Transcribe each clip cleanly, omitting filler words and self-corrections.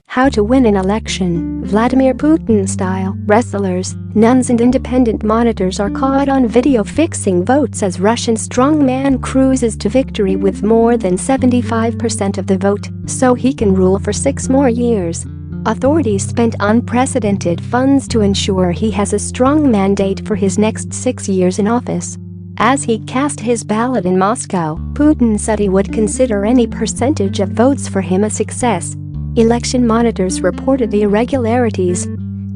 How to win an election, Vladimir Putin-style. Wrestlers, nuns and independent monitors are caught on video fixing votes as Russian strongman cruises to victory with more than 75% of the vote, so he can rule for 6 more years. Authorities spent unprecedented funds to ensure he has a strong mandate for his next 6 years in office. As he cast his ballot in Moscow, Putin said he would consider any percentage of votes for him a success. Election monitors reported the irregularities,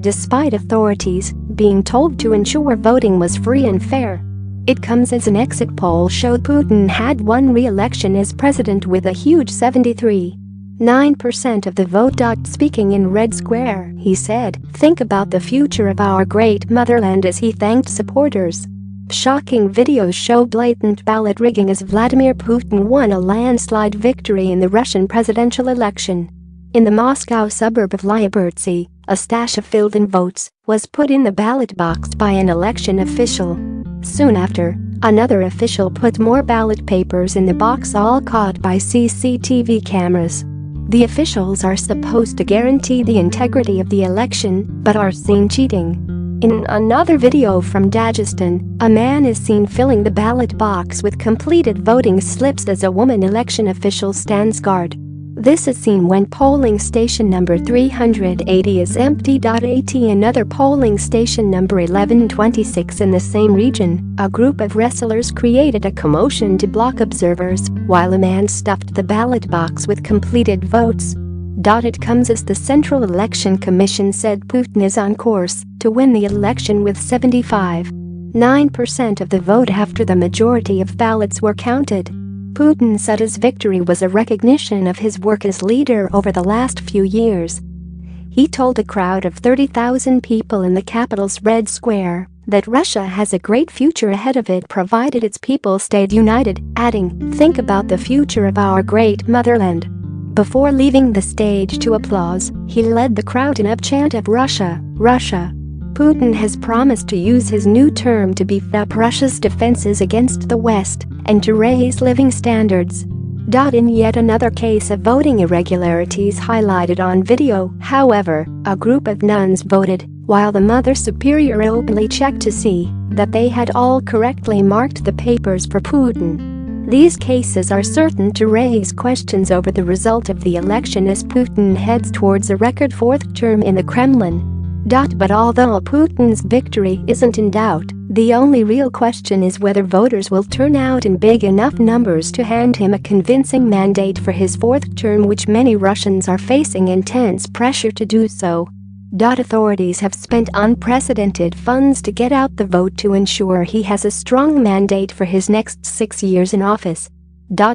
despite authorities being told to ensure voting was free and fair. It comes as an exit poll showed Putin had won re-election as president with a huge 73.9% of the vote. Speaking in Red Square, he said, "Think about the future of our great motherland," as he thanked supporters. Shocking videos show blatant ballot rigging as Vladimir Putin won a landslide victory in the Russian presidential election. In the Moscow suburb of Lyubertsy, a stash of filled-in votes was put in the ballot box by an election official. Soon after, another official put more ballot papers in the box, all caught by CCTV cameras. The officials are supposed to guarantee the integrity of the election but are seen cheating. In another video from Dagestan, a man is seen filling the ballot box with completed voting slips as a woman election official stands guard. This is seen when polling station number 380 is empty. At another polling station number 1126 in the same region, a group of wrestlers created a commotion to block observers while a man stuffed the ballot box with completed votes. It comes as the Central Election Commission said Putin is on course to win the election with 75.9% of the vote after the majority of ballots were counted. Putin said his victory was a recognition of his work as leader over the last few years. He told a crowd of 30,000 people in the capital's Red Square that Russia has a great future ahead of it provided its people stayed united, adding, "Think about the future of our great motherland." Before leaving the stage to applause, he led the crowd in a chant of "Russia, Russia." Putin has promised to use his new term to beef up Russia's defenses against the West and to raise living standards. In yet another case of voting irregularities highlighted on video, however, a group of nuns voted, while the Mother Superior openly checked to see that they had all correctly marked the papers for Putin. These cases are certain to raise questions over the result of the election as Putin heads towards a record 4th term in the Kremlin. But although Putin's victory isn't in doubt, the only real question is whether voters will turn out in big enough numbers to hand him a convincing mandate for his 4th term, which many Russians are facing intense pressure to do so. Authorities have spent unprecedented funds to get out the vote to ensure he has a strong mandate for his next 6 years in office.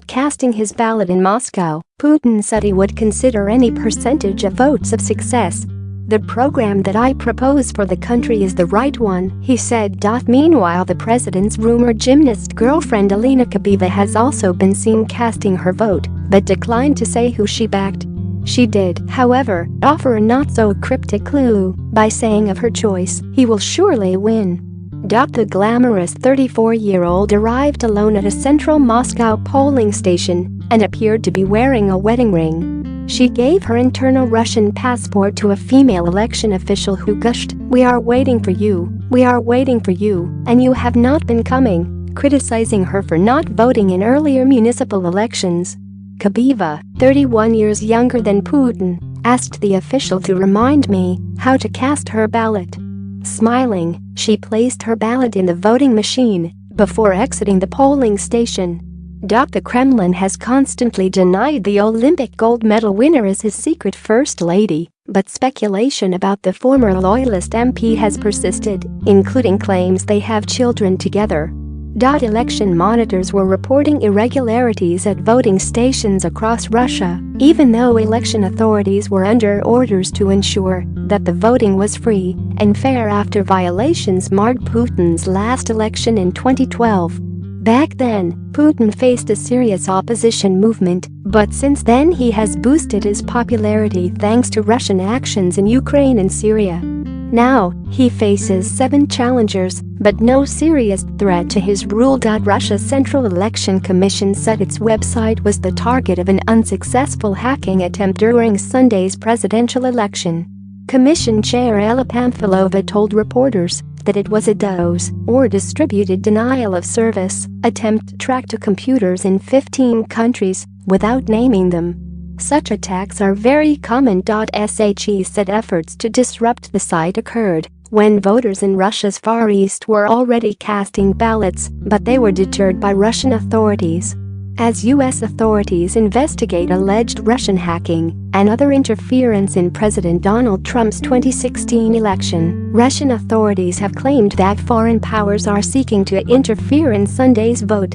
Casting his ballot in Moscow, Putin said he would consider any percentage of votes of success. "The program that I propose for the country is the right one," he said. Meanwhile, the president's rumored gymnast girlfriend Alina Kabeva has also been seen casting her vote, but declined to say who she backed. She did, however, offer a not-so-cryptic clue by saying of her choice, "He will surely win." The glamorous 34-year-old arrived alone at a central Moscow polling station and appeared to be wearing a wedding ring. She gave her internal Russian passport to a female election official who gushed, "We are waiting for you, we are waiting for you, and you have not been coming," criticizing her for not voting in earlier municipal elections. Kabeva, 31 years younger than Putin, asked the official to remind me how to cast her ballot. Smiling, she placed her ballot in the voting machine before exiting the polling station. The Kremlin has constantly denied the Olympic gold medal winner as his secret first lady, but speculation about the former loyalist MP has persisted, including claims they have children together. Election monitors were reporting irregularities at voting stations across Russia, even though election authorities were under orders to ensure that the voting was free and fair after violations marred Putin's last election in 2012. Back then, Putin faced a serious opposition movement, but since then he has boosted his popularity thanks to Russian actions in Ukraine and Syria. Now, he faces 7 challengers, but no serious threat to his rule. Russia's Central Election Commission said its website was the target of an unsuccessful hacking attempt during Sunday's presidential election. Commission Chair Ella Pamfilova told reporters that it was a DOS, or distributed denial of service, attempt tracked to computers in 15 countries, without naming them. Such attacks are very common. SHE said efforts to disrupt the site occurred when voters in Russia's Far East were already casting ballots, but they were deterred by Russian authorities. As U.S. authorities investigate alleged Russian hacking and other interference in President Donald Trump's 2016 election, Russian authorities have claimed that foreign powers are seeking to interfere in Sunday's vote.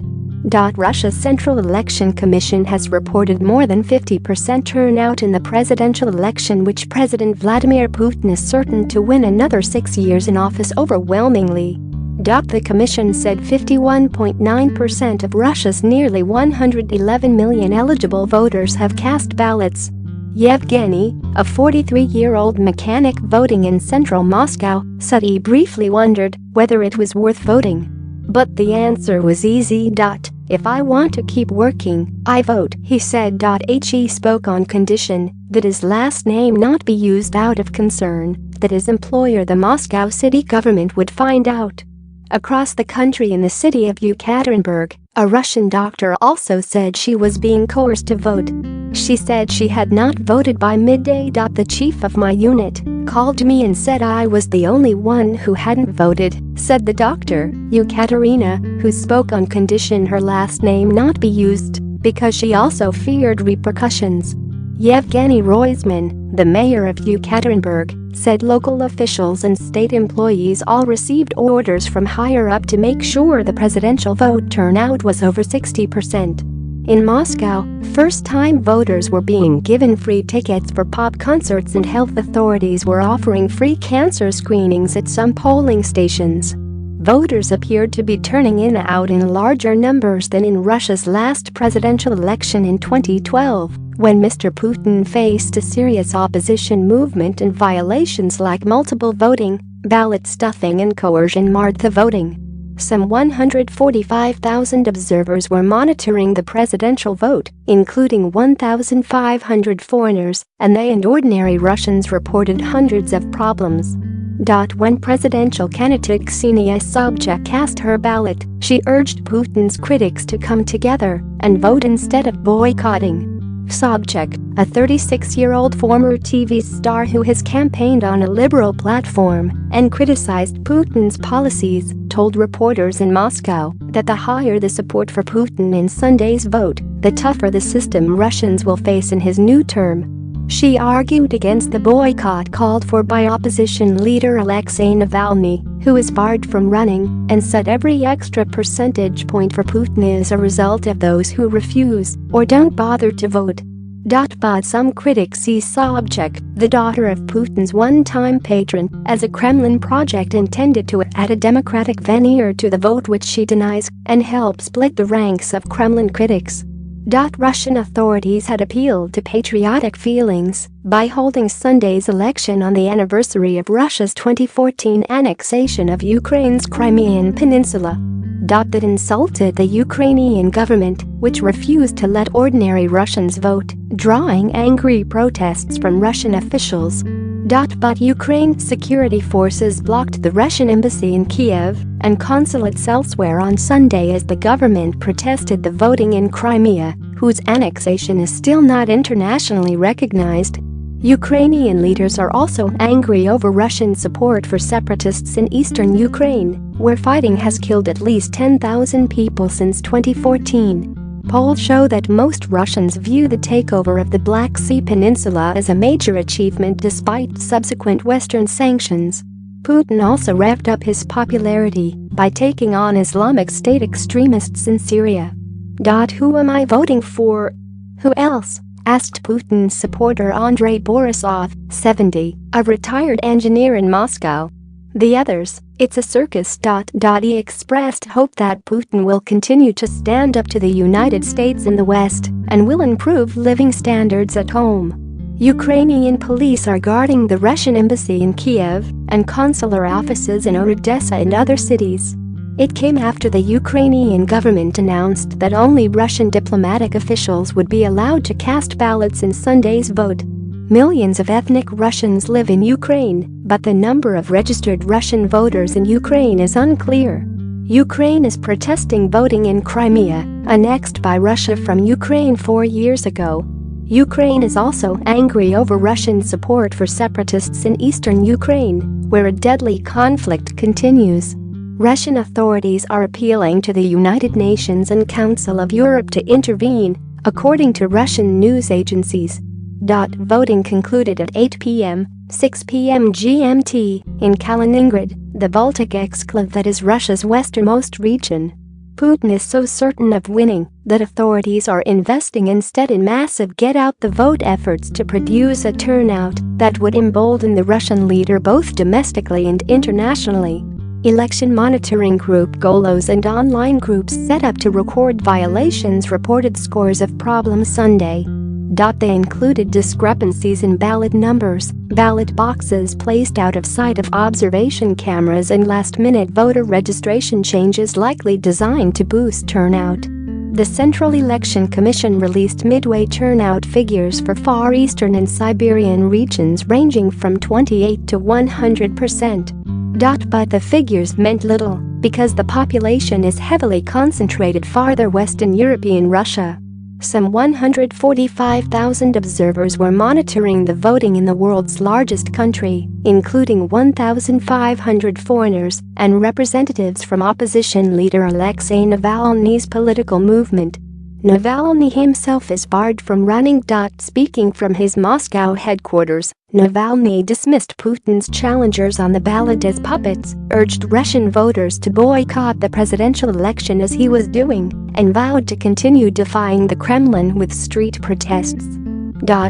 Russia's Central Election Commission has reported more than 50% turnout in the presidential election, which President Vladimir Putin is certain to win another 6 years in office overwhelmingly. The commission said 51.9% of Russia's nearly 111 million eligible voters have cast ballots. Yevgeny, a 43-year-old mechanic voting in central Moscow, said he briefly wondered whether it was worth voting. But the answer was easy. If I want to keep working, I vote, he said. He spoke on condition that his last name not be used out of concern that his employer, the Moscow city government, would find out. Across the country in the city of Yekaterinburg, a Russian doctor also said she was being coerced to vote. She said she had not voted by midday. The chief of my unit called me and said I was the only one who hadn't voted, said the doctor, Ekaterina, who spoke on condition her last name not be used because she also feared repercussions. Yevgeny Roizman, the mayor of Yekaterinburg, said local officials and state employees all received orders from higher up to make sure the presidential vote turnout was over 60%. In Moscow, first-time voters were being given free tickets for pop concerts, and health authorities were offering free cancer screenings at some polling stations. Voters appeared to be turning out in larger numbers than in Russia's last presidential election in 2012, when Mr. Putin faced a serious opposition movement and violations like multiple voting, ballot stuffing and coercion marred the voting. Some 145,000 observers were monitoring the presidential vote, including 1,500 foreigners, and they and ordinary Russians reported hundreds of problems. When presidential candidate Ksenia Sobchak cast her ballot, she urged Putin's critics to come together and vote instead of boycotting. Sobchak, a 36-year-old former TV star who has campaigned on a liberal platform and criticized Putin's policies, told reporters in Moscow that the higher the support for Putin in Sunday's vote, the tougher the system Russians will face in his new term. She argued against the boycott called for by opposition leader Alexei Navalny, who is barred from running, and said every extra percentage point for Putin is a result of those who refuse or don't bother to vote. But some critics see Sobchak, the daughter of Putin's one-time patron, as a Kremlin project intended to add a democratic veneer to the vote, which she denies, and help split the ranks of Kremlin critics. Russian authorities had appealed to patriotic feelings by holding Sunday's election on the anniversary of Russia's 2014 annexation of Ukraine's Crimean Peninsula. That insulted the Ukrainian government, which refused to let ordinary Russians vote, drawing angry protests from Russian officials. But Ukraine's security forces blocked the Russian embassy in Kiev and consulates elsewhere on Sunday as the government protested the voting in Crimea, whose annexation is still not internationally recognized. Ukrainian leaders are also angry over Russian support for separatists in eastern Ukraine, where fighting has killed at least 10,000 people since 2014. Polls show that most Russians view the takeover of the Black Sea Peninsula as a major achievement despite subsequent Western sanctions. Putin also revved up his popularity by taking on Islamic State extremists in Syria. Who am I voting for? Who else? Asked Putin's supporter Andrei Borisov, 70, a retired engineer in Moscow. The others, it's a circus. He expressed hope that Putin will continue to stand up to the United States and the West and will improve living standards at home. Ukrainian police are guarding the Russian embassy in Kiev and consular offices in Odessa and other cities. It came after the Ukrainian government announced that only Russian diplomatic officials would be allowed to cast ballots in Sunday's vote. Millions of ethnic Russians live in Ukraine, but the number of registered Russian voters in Ukraine is unclear. Ukraine is protesting voting in Crimea, annexed by Russia from Ukraine 4 years ago. Ukraine is also angry over Russian support for separatists in eastern Ukraine, where a deadly conflict continues. Russian authorities are appealing to the United Nations and Council of Europe to intervene, according to Russian news agencies. Voting concluded at 8 p.m., 6 p.m. GMT, in Kaliningrad, the Baltic exclave that is Russia's westernmost region. Putin is so certain of winning that authorities are investing instead in massive get-out-the-vote efforts to produce a turnout that would embolden the Russian leader both domestically and internationally. Election monitoring group Golos and online groups set up to record violations reported scores of problems Sunday. They included discrepancies in ballot numbers, ballot boxes placed out of sight of observation cameras, and last-minute voter registration changes likely designed to boost turnout. The Central Election Commission released midway turnout figures for Far Eastern and Siberian regions ranging from 28 to 100%. But the figures meant little because the population is heavily concentrated farther west in European Russia. Some 145,000 observers were monitoring the voting in the world's largest country, including 1,500 foreigners and representatives from opposition leader Alexei Navalny's political movement. Navalny himself is barred from running. Speaking from his Moscow headquarters, Navalny dismissed Putin's challengers on the ballot as puppets, urged Russian voters to boycott the presidential election as he was doing, and vowed to continue defying the Kremlin with street protests.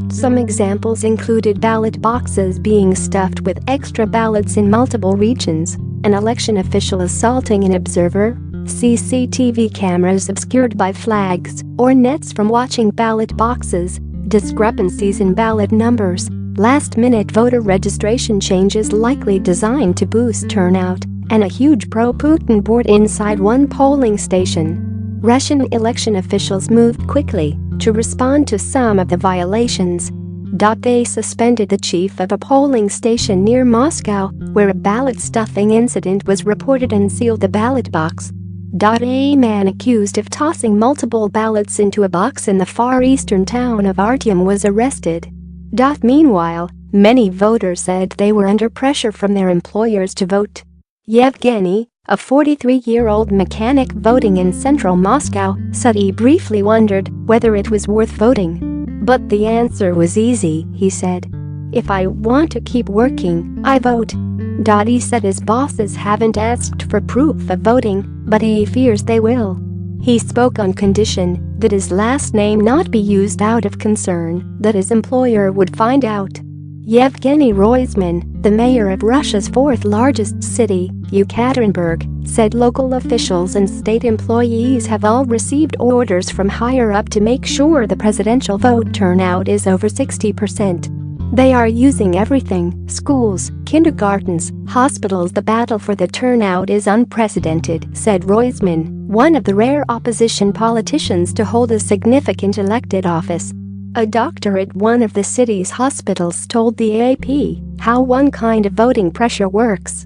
Some examples included ballot boxes being stuffed with extra ballots in multiple regions, an election official assaulting an observer, CCTV cameras obscured by flags or nets from watching ballot boxes, discrepancies in ballot numbers, last-minute voter registration changes likely designed to boost turnout, and a huge pro-Putin board inside one polling station. Russian election officials moved quickly to respond to some of the violations. They suspended the chief of a polling station near Moscow, where a ballot stuffing incident was reported, and sealed the ballot box. A man accused of tossing multiple ballots into a box in the far eastern town of Artyom was arrested. Meanwhile, many voters said they were under pressure from their employers to vote. Yevgeny, a 43-year-old mechanic voting in central Moscow, said he briefly wondered whether it was worth voting. But the answer was easy, he said. If I want to keep working, I vote. He said his bosses haven't asked for proof of voting, but he fears they will. He spoke on condition that his last name not be used out of concern that his employer would find out. Yevgeny Roizman, the mayor of Russia's fourth-largest city, Yekaterinburg, said local officials and state employees have all received orders from higher up to make sure the presidential vote turnout is over 60%. They are using everything: schools, kindergartens, hospitals. The battle for the turnout is unprecedented, said Roizman, one of the rare opposition politicians to hold a significant elected office. A doctor at one of the city's hospitals told the AP how one kind of voting pressure works.